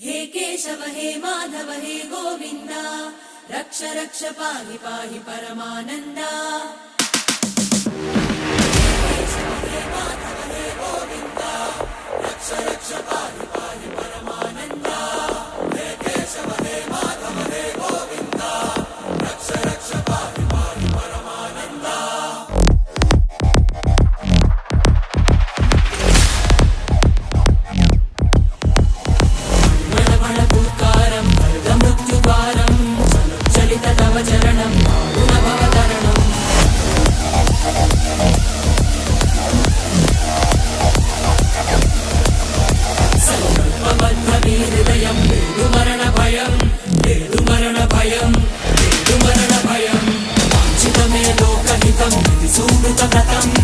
हे केशव हे माधव हे गोविन्द रक्ष रक्ष पाहि पाहि परमानन्दा। सूडुत व्रतम्